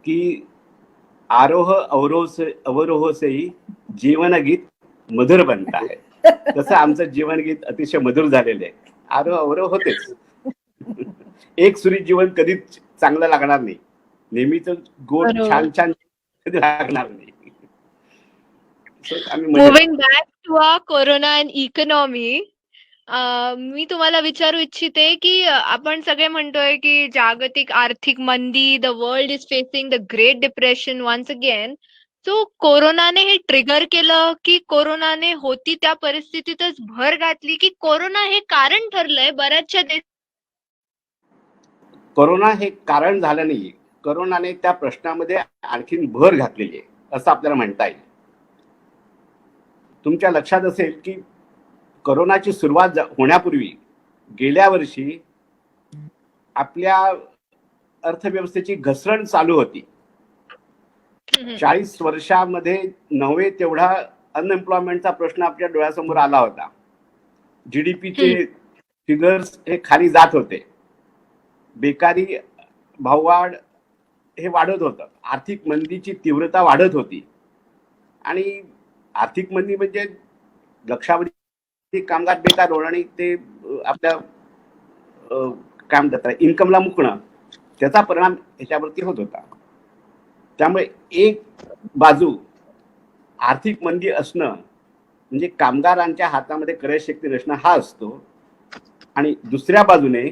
की आरोह अवरोह से ही जीवनगीत मधुर बनता है. तसं आमचं जीवनगीत अतिशय मधुर झालेलं आहे. आरोह अवरोह होतेच. एक सुरी जीवन कधीच चांगलं लागणार नाही. नेहमीच गोड बरोबर. छान छान कधी लागणार नाही. Moving back to corona and economy, मी तुम्हाला विचारू इच्छिते की आपण सगळे म्हणतोय की जागतिक आर्थिक मंदी, the world is facing the great depression once again. So कोरोनाने हे ट्रिगर केलं, की कोरोनाने होती त्या परिस्थितीतच भर घातली, की कोरोना हे कारण ठरलंय बऱ्याचशा कोरोना हे कारण झालं नाही, कोरोनाने त्या प्रश्नामध्ये आणखीन भर घातलेली आहे असं आपल्याला म्हणता येईल. तुमच्या लक्षात असेल की कोरोनाची सुरुवात होण्यापूर्वी गेल्या वर्षी आपल्या अर्थव्यवस्थेची घसरण चालू होती. 40 वर्षामध्ये नव्हे तेवढा अनएम्प्लॉयमेंटचा प्रश्न आपल्या डोळ्यासमोर आला होता. जीडीपीचे फिगर्स हे खाली जात होते. बेकारी, भाववाढ हे वाढत होतं. आर्थिक मंदीची तीव्रता वाढत होती. आणि आर्थिक मंदी म्हणजे लक्षावधी कामगार बेकार होणं आणि ते आपल्या काय म्हणतात इन्कमला मुकणं, त्याचा परिणाम ह्याच्यावरती होत होता. त्यामुळे एक बाजू आर्थिक मंदी असणं म्हणजे कामगारांच्या हातामध्ये क्रयशक्ती नसणं हा असतो, आणि दुसऱ्या बाजूने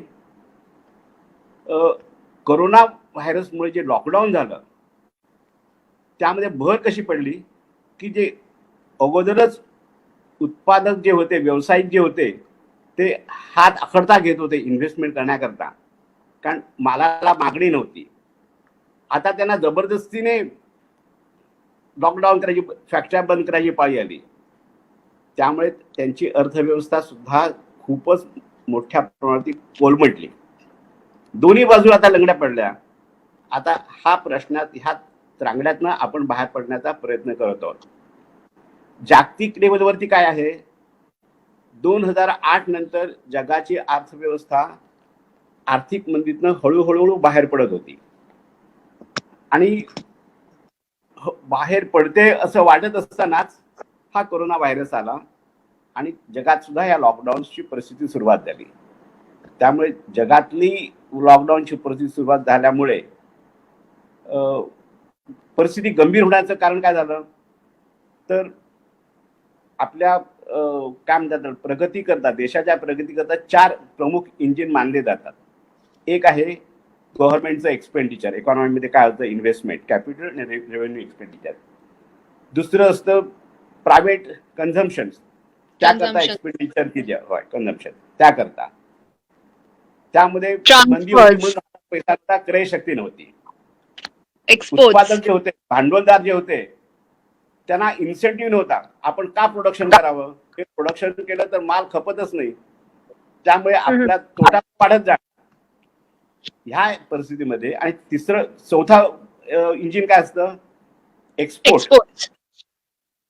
कोरोना व्हायरसमुळे जे लॉकडाऊन झालं त्यामध्ये भर कशी पडली की जे अगोदरच उत्पादक जे होते, व्यावसायिक जे होते, ते हात आखडता घेत होते इन्व्हेस्टमेंट करण्याकरता, कारण मालाला मागणी नव्हती. आता त्यांना जबरदस्तीने लॉकडाऊन करायची, फॅक्टऱ्या बंद करायची पाळी आली. त्यामुळे त्यांची अर्थव्यवस्था सुद्धा खूपच मोठ्या प्रमाणात कोलमडली. दोन्ही बाजू आता लंगड्या पडल्या. आता ह्या त्रांगड्यातनं आपण बाहेर पडण्याचा प्रयत्न करत आहोत. जागतिक लेवलवरती काय आहे, 2008 नंतर जगाची अर्थव्यवस्था आर्थिक मंदीतनं हळूहळू बाहेर पडत होती आणि बाहेर पडते असं वाटत असतानाच हा कोरोना व्हायरस आला आणि जगात सुद्धा या लॉकडाऊनची परिस्थिती सुरुवात झाली. त्यामुळे जगातली लॉकडाऊनची परिस्थिती सुरुवात झाल्यामुळे परिस्थिती गंभीर होण्याचं कारण काय झालं तर आपल्या काय म्हणतात प्रगती करता, देशाच्या प्रगती करता 4 प्रमुख इंजिन मानले जातात. एक आहे गव्हर्नमेंटचं एक्सपेंडिचर, इकॉनॉमीमध्ये काय होतं इन्व्हेस्टमेंट, कॅपिटल आणि रेव्हेन्यू एक्सपेंडिचर. दुसरं असतं प्रायव्हेट कन्झम्पशन, त्याकरता एक्सपेंडिचर किती आहे कन्झम्पशन त्याकरता. त्यामध्ये मंदी होती म्हणून पैसा क्रय शक्ती नव्हती. उत्पादक जे होते, भांडवलदार जे होते, त्यांना इन्सेंटिव्ह नव्हता. आपण का प्रोडक्शन करावं, हे प्रोडक्शन केलं तर माल खपतच नाही, त्यामुळे आपला तोटा वाढत जाणार ह्या परिस्थितीमध्ये. आणि चौथा इंजिन काय असतं एक्सपोर्ट.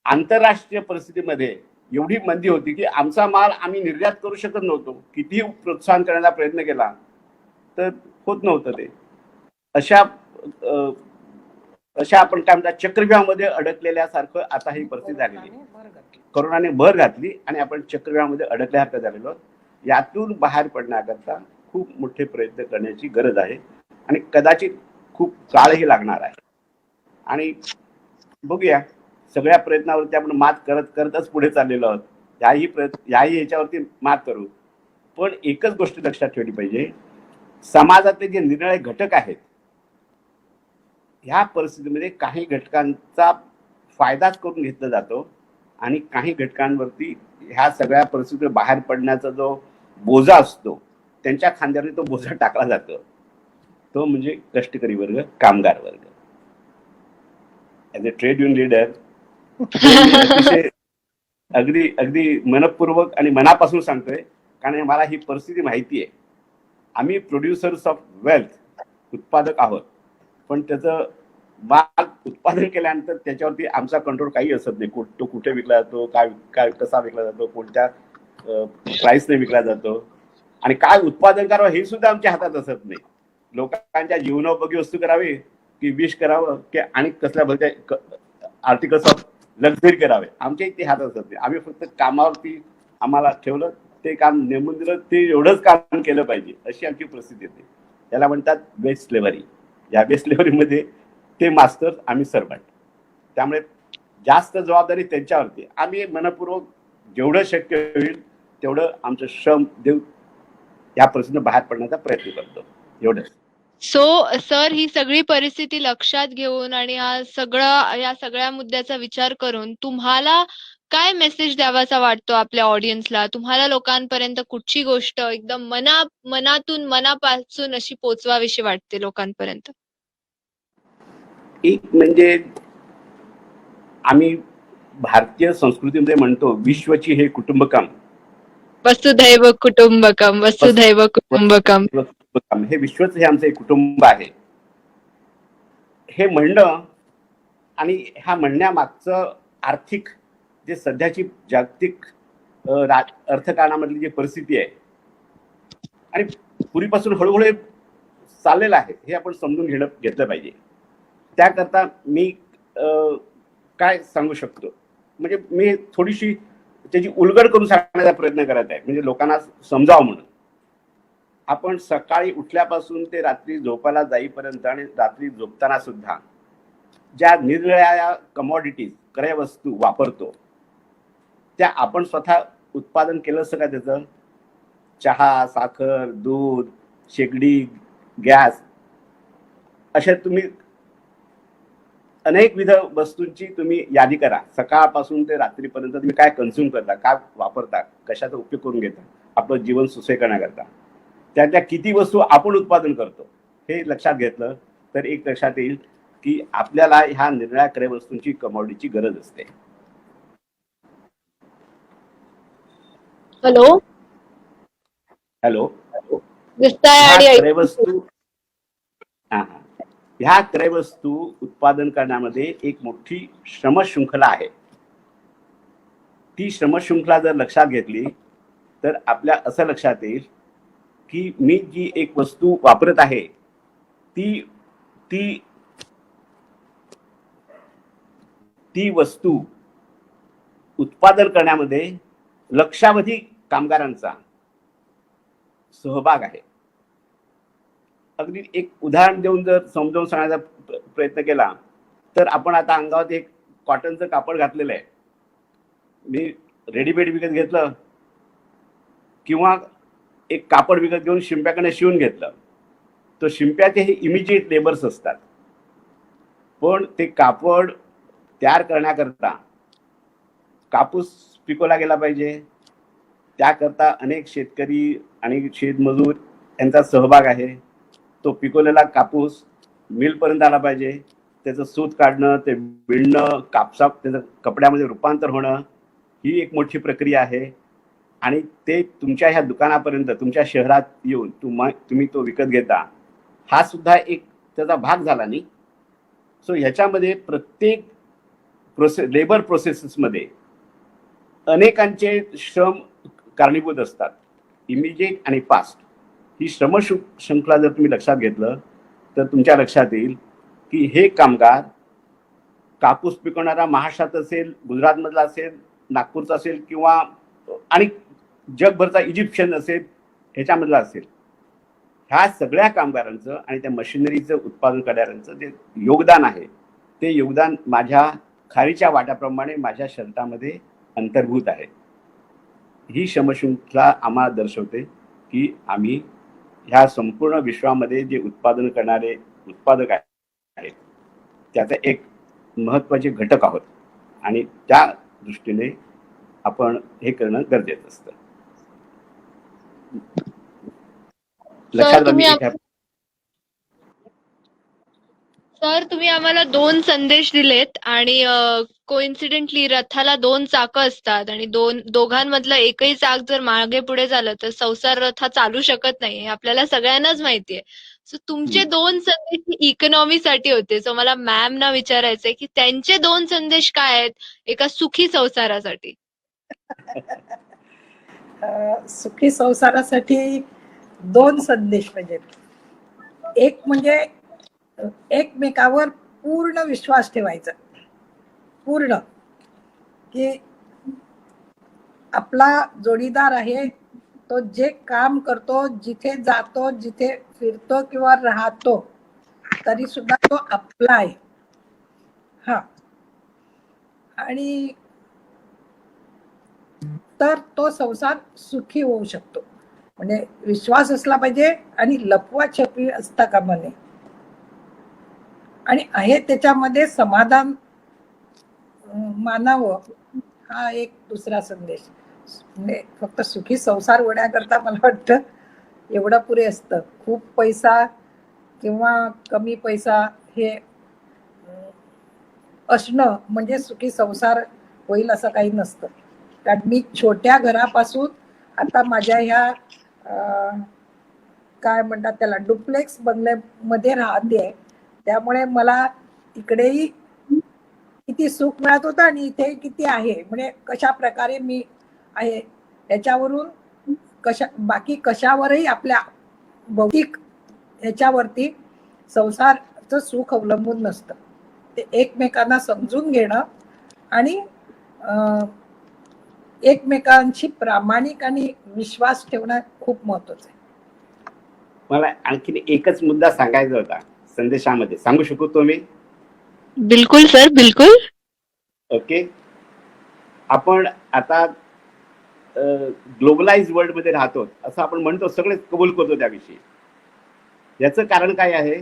आंतरराष्ट्रीय परिस्थितीमध्ये एवढी मंदी होती की आमचा माल आम्ही निर्यात करू शकत नव्हतो. कितीही प्रोत्साहन करण्याचा प्रयत्न केला तर होत नव्हतं ते. अशा आपण काय म्हणतात चक्रव्यूहामध्ये अडकलेल्यासारखं आता ही परिस्थिती झालेली. कोरोनाने भर घातली आणि आपण चक्रव्यूहामध्ये अडकल्यासारखं झालेलो. यातून बाहेर पडण्याकरता खूप मोठे प्रयत्न करण्याची गरज आहे आणि कदाचित खूप काळही लागणार आहे. आणि बघूया, सगळ्या प्रयत्नावरती आपण मात करतच पुढे चाललेलो आहोत. याही याच्यावरती मात करू. पण एकच गोष्ट लक्षात ठेवली पाहिजे, समाजातले जे निराळे घटक आहेत ह्या परिस्थितीमध्ये काही घटकांचा फायदाच करून घेतला जातो आणि काही घटकांवरती ह्या सगळ्या परिस्थितीतून बाहेर पडण्याचा जो बोजा असतो त्यांच्या खांद्यावरती तो बोजा टाकला जातो. तो म्हणजे कष्टकरी वर्ग, कामगार वर्ग. As a trade union leader अतिशय अगदी मनपूर्वक आणि मनापासून सांगतोय, कारण मला ही परिस्थिती माहिती आहे. आम्ही प्रोड्युसर्स ऑफ वेल्थ, उत्पादक आहोत, पण त्याचं माल उत्पादन केल्यानंतर त्याच्यावरती आमचा कंट्रोल काही असत नाही. तो कुठे विकला जातो, काय कसा विकला जातो, कोणत्या प्राइसने विकला जातो आणि काय उत्पादन करावं हे सुद्धा आमच्या हातात असत नाही. लोकांच्या जीवनोपयोगी वस्तू करावी की विष करावं की आणि कसल्या भलत्या आर्टिकल्स ऑफ लक्झरी करावे, आमच्या इथे हातात असत नाही. आम्ही फक्त कामावरती आम्हाला ठेवलं, ते काम नेमून दिलं, ते एवढंच काम केलं पाहिजे, अशी आमची परिस्थिती येते. त्याला म्हणतात बेस्ट स्लेव्हरी. या बेस्ट स्लेव्हरीमध्ये ते मास्टर, आम्ही सर्वंट. त्यामुळे जास्त जबाबदारी त्यांच्यावरती. आम्ही मनपूर्वक जेवढं शक्य होईल तेवढं आमचं श्रम देऊ या परिस्थितीतून बाहेर पडण्याचा प्रयत्न करतो. एवढंच. सो सर, ही सगळी परिस्थिती लक्षात घेऊन आणि या सगळ्या मुद्द्याचा विचार करून तुम्हाला काय मेसेज द्यावासा वाटतो आपल्या ऑडियन्सला? तुम्हाला लोकांपर्यंत कुठची गोष्ट एकदम मनापासून अशी पोचवावीशी वाटते लोकांपर्यंत? एक म्हणजे आम्ही भारतीय संस्कृतीमध्ये म्हणतो विश्वची हे कुटुंबकम. वसुधैव कुटुंबकम, वसुधैव कुटुंबकम. हे विश्वच हे आमचं एक कुटुंब आहे हे म्हणणं, आणि ह्या म्हणण्यामागचं आर्थिक जे सध्याची जागतिक अर्थकारणामधली जी परिस्थिती आहे आणि पूर्वीपासून हळूहळू चाललेलं आहे हे आपण समजून घेतलं पाहिजे. त्याकरता मी काय सांगू शकतो, म्हणजे मी थोडीशी त्याची उलगड करून सांगण्याचा प्रयत्न करत आहे, म्हणजे लोकांना समजावं म्हणून. आपण सकाळी उठल्यापासून ते रात्री झोपायला जाईपर्यंत आणि रात्री झोपताना सुद्धा ज्या निरनिराळ्या कमॉडिटीज, क्रय वस्तू वापरतो त्या आपण स्वतः उत्पादन केलं असतं का? त्याचं चहा, साखर, दूध, शेगडी, गॅस, अशा तुम्ही अनेकविध वस्तूंची तुम्ही यादी करा. सकाळपासून ते रात्रीपर्यंत तुम्ही काय कन्झ्युम करता, काय वापरता, कशाचा उपयोग करून घेता आपलं जीवन सुसह्य करण्याकरता. त्यातल्या किती वस्तू आपण उत्पादन करतो हे लक्षात घेतलं तर एक लक्षात येईल की आपल्याला ह्या निरनिराळ्या क्रय वस्तूंची, कमॉडिटीची गरज असते. Hello, hello. दिसताय ह्या आणि क्रयवस्तू हा हा ह्या क्रयवस्तू उत्पादन करण्यामध्ये एक मोठी श्रमशृंखला आहे. ती श्रमशृंखला जर लक्षात घेतली तर आपल्या असं लक्षात येईल की मी जी एक वस्तू वापरत आहे ती ती ती वस्तू उत्पादन करण्यामध्ये लक्षावधी कामगारांचा सहभाग आहे. अगदी एक उदाहरण देऊन जर समजावून सांगण्याचा प्रयत्न केला तर आपण आता अंगावर एक कॉटनचं कापड घातलेलं आहे. मी रेडीमेड विकत घेतलं किंवा एक कापड विकत घेऊन शिंप्याकडे शिवून घेतलं, तर शिंप्याचे हे इमिजिएट लेबर्स असतात. पण ते कापड तयार करण्याकरता कापूस पिकवला गेला पाहिजे. त्याकरता अनेक शेतकरी आणि शेतमजूर यांचा सहभाग आहे. तो पिकवलेला कापूस मिलपर्यंत आला पाहिजे. त्याचं सूत काढणं, ते विणणं, त्याचं कपड्यामध्ये रूपांतर होणं ही एक मोठी प्रक्रिया आहे. आणि ते तुमच्या ह्या दुकानापर्यंत तुमच्या शहरात येऊन तुम्ही तो विकत घेता, हा सुद्धा एक त्याचा भाग झाला नाही. सो ह्याच्यामध्ये प्रत्येक लेबर प्रोसेसेसमध्ये अनेकांचे श्रम कारणीभूत असतात, इमिजिएट आणि पास्ट. ही श्रमशृंखला जर तुम्ही लक्षात घेतलं तर तुमच्या लक्षात येईल की हे कामगार कापूस पिकवणारा महाराष्ट्रात असेल, गुजरातमधला असेल, नागपूरचा असेल किंवा आणि जगभरचा इजिप्शियन असेल, ह्याच्यामधला असेल, ह्या सगळ्या कामगारांचं आणि त्या मशिनरीचं उत्पादन करणाऱ्यांचं जे योगदान आहे ते योगदान माझ्या खारीच्या वाट्याप्रमाणे माझ्या शर्टामध्ये अंतर्भूत आहे. ही श्रमशृंखला आम्हाला दर्शवते की आम्ही ह्या संपूर्ण विश्वामध्ये जे उत्पादन करणारे उत्पादक आहेत त्याचा एक महत्त्वाचे घटक आहोत आणि त्या दृष्टीने आपण हे करणं गरजेचं असतं. लक्षात सर, तुम्ही आम्हाला 2 संदेश दिलेत आणि कोइन्सिडेंटली रथाला 2 चाकं असतात आणि दोघांमधलं एकही चाक जर मागे पुढे झालं तर संसार रथ हा चालू शकत नाही, हे आपल्याला सगळ्यांनाच माहितीये. सो तुमचे 2 संदेश इकॉनॉमीसाठी होते. सो मला मॅमना विचारायचंय की त्यांचे 2 संदेश काय आहेत एका सुखी संसारासाठी? सुखी संसारासाठी 2 संदेश म्हणजे, एक म्हणजे एकमेकावर पूर्ण विश्वास ठेवायचा, पूर्ण, की आपला जोडीदार आहे तो जे काम करतो, जिथे जातो, जिथे फिरतो किंवा राहतो तरी सुद्धा तो आपला आहे. हा, आणि तर तो संसार सुखी होऊ शकतो. म्हणजे विश्वास असला पाहिजे आणि लपवाछपवी असता कामा नये, आणि आहे त्याच्यामध्ये समाधान मानावं, हा एक दुसरा संदेश. म्हणजे फक्त सुखी संसार होण्याकरता मला वाटतं एवढं पुरे असतं. खूप पैसा किंवा कमी पैसा हे असणं म्हणजे सुखी संसार होईल असं काही नसतं. कारण मी छोट्या घरापासून आता माझ्या ह्या काय म्हणतात त्याला डुप्लेक्स बंगल्यामध्ये राहते, त्यामुळे मला तिकडेही किती सुख मिळत होतं आणि इथे किती आहे, म्हणजे कशा प्रकारे मी आहे याच्यावरून बाकी कशावरही आपल्या भौतिक ह्याच्यावरती संसारचं सुख अवलंबून नसतं. ते एकमेकांना समजून घेणं आणि एकमेकांशी प्रामाणिक आणि विश्वास ठेवणं खूप महत्वाचं आहे. मला आणखीन एकच मुद्दा सांगायचा होता संदेशामध्ये, सांगू शकतो मी? बिलकुल सर, बिलकुल. ओके. आपण आता ग्लोबलाइज वर्ल्ड मध्ये राहतो असं आपण म्हणतो, सगळेच कबूल करतो त्याविषयी. याचं कारण काय आहे?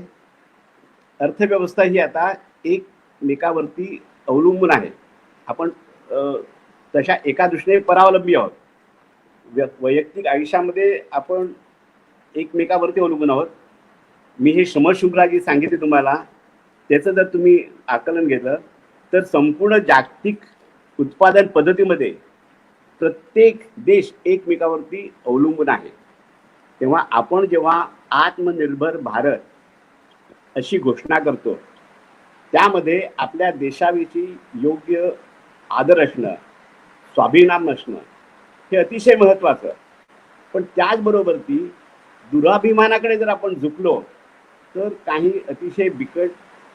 अर्थव्यवस्था ही आता एकमेकावरती अवलंबून आहे. आपण तशा एका दृष्टीने परावलंबी आहोत. वैयक्तिक आयुष्यामध्ये आपण एकमेकावरती अवलंबून आहोत. मी ही श्रमशृंखला जी सांगितली तुम्हाला, त्याचं जर तुम्ही आकलन घेतलं तर संपूर्ण जागतिक उत्पादन पद्धतीमध्ये प्रत्येक देश एकमेकावरती अवलंबून आहे. तेव्हा आपण जेव्हा आत्मनिर्भर भारत अशी घोषणा करतो, त्यामध्ये आपल्या देशाविषयी योग्य आदर असणं, स्वाभिमान असणं हे अतिशय महत्त्वाचं. पण त्याचबरोबर ती दुराभिमानाकडे जर आपण झुकलो तर काही अतिशय बिकट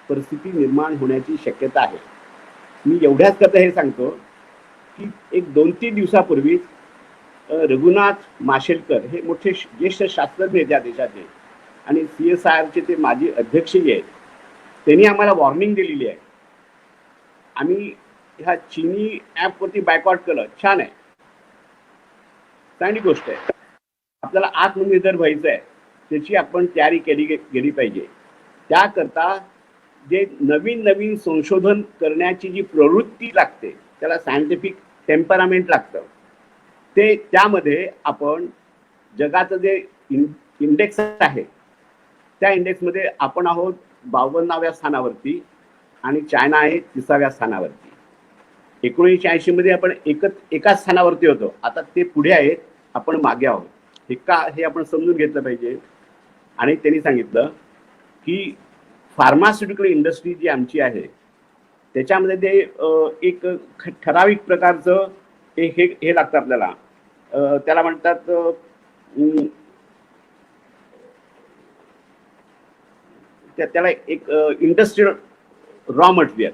परिस्थिती निर्माण होण्याची शक्यता आहे. मी एवढ्याच करता हे सांगतो की एक 2-3 दिवसापूर्वी रघुनाथ माशेलकर हे मोठे ज्येष्ठ शास्त्रज्ञ आहेत त्या देशाचे आणि CSIRचे ते माजी अध्यक्षही आहेत. त्यांनी आम्हाला वॉर्निंग दिलेली आहे. आम्ही ह्या चीनी ॲपवरती बायकॉट केलं, छान आहे, चांगली गोष्ट आहे. आपल्याला आत्मनिर्भर व्हायचं आहे, त्याची आपण तयारी केली पाहिजे. त्याकरता जे नवीन नवीन संशोधन करण्याची जी प्रवृत्ती लागते, त्याला सायंटिफिक टेम्परामेंट लागतं. ते त्यामध्ये आपण जगाचं जे इंडेक्स आहे त्या इंडेक्समध्ये आपण आहोत 52व्या स्थानावरती आणि चायना आहे 30व्या स्थानावरती. 1980 मध्ये आपण एकाच स्थानावरती होतो, आता ते पुढे आहेत, आपण मागे आहोत. हे का, हे आपण समजून घेतलं पाहिजे. आणि त्यांनी सांगितलं की फार्मास्युटिकल इंडस्ट्री जी आमची आहे त्याच्यामध्ये ते एक ठराविक प्रकारचं हे लागतं आपल्याला, त्याला म्हणतात त्याला एक इंडस्ट्रियल रॉ मटेरियल.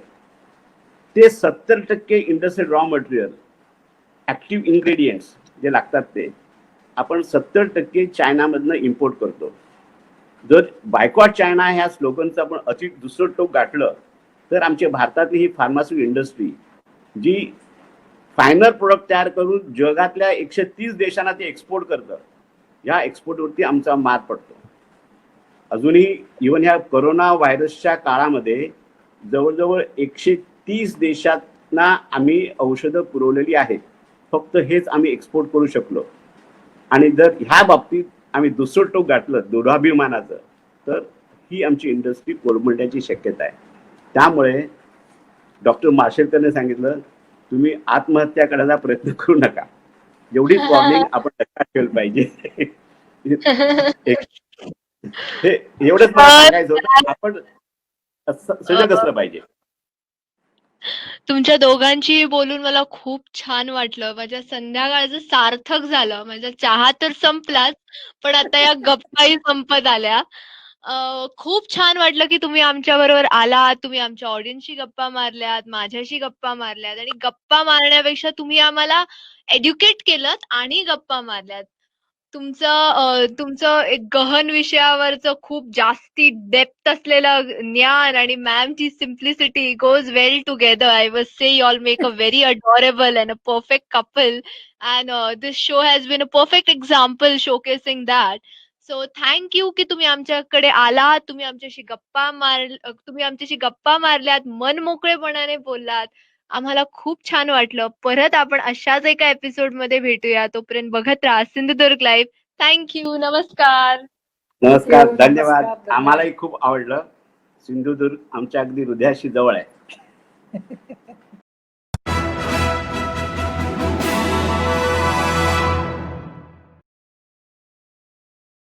ते 70% industrial raw material active ingredients जे लागतात ते आपण 70% चायनामधनं इम्पोर्ट करतो. जर बायकॉट चायना ह्या स्लोगनचं आपण अति दुसरं टोक गाठलं तर आमच्या भारतातली ही फार्मास्युटिकल इंडस्ट्री जी फायनल प्रोडक्ट तयार करून जगातल्या 130 देशांना ते एक्सपोर्ट करतं, ह्या एक्सपोर्टवरती आमचा मार पडतो. अजूनही इव्हन ह्या कोरोना व्हायरसच्या काळामध्ये जवळजवळ 130 देशांना आम्ही औषधं पुरवलेली आहेत. फक्त हेच आम्ही एक्सपोर्ट करू शकलो. आणि जर ह्या बाबतीत आम्ही दुसरं टोक गाठलं दुराभिमानाचं तर ही आमची इंडस्ट्री कोलमडण्याची शक्यता आहे. त्यामुळे डॉक्टर माशेलकरने सांगितलं, तुम्ही आत्महत्या करायचा प्रयत्न करू नका. एवढी वॉर्निंग आपण लक्षात ठेवलं पाहिजे. हे एवढंच मला सांगायचं होतं. आपण सजग असलं पाहिजे. तुमच्या दोघांची बोलून मला खूप छान वाटलं. माझ्या संध्याकाळचं सार्थक झालं. माझा चहा तर संपलाच, पण आता या गप्पाही संपत आल्या. खूप छान वाटलं की तुम्ही आमच्याबरोबर आलात. तुम्ही आमच्या ऑडियन्सशी गप्पा मारल्यात, माझ्याशी गप्पा मारल्यात आणि गप्पा मारण्यापेक्षा तुम्ही आम्हाला एज्युकेट केलंत आणि गप्पा मारल्यात. तुमचं एक गहन विषयावरचं खूप जास्ती डेप्थ असलेलं ज्ञान आणि मॅमची simplicity goes well together. I would say you all make a very adorable and a perfect couple, and this show has been a perfect example showcasing that. So thank you की तुम्ही आमच्याकडे आलात, तुम्ही आमच्याशी गप्पा मारल्यात, मन मोकळेपणाने बोललात. आम्हाला खूप छान वाटलं. परत आपण अशाच एका एपिसोडमध्ये भेटूया. तोपर्यंत बघत राहा सिंधुदुर्ग लाईव्ह. Thank you. नमस्कार. नमस्कार, Thank you. धन्यवाद. नमस्कार. आम्हालाही खूप आवडलं. सिंधुदुर्ग आमच्या अगदी हृदयाशी जवळ आहे.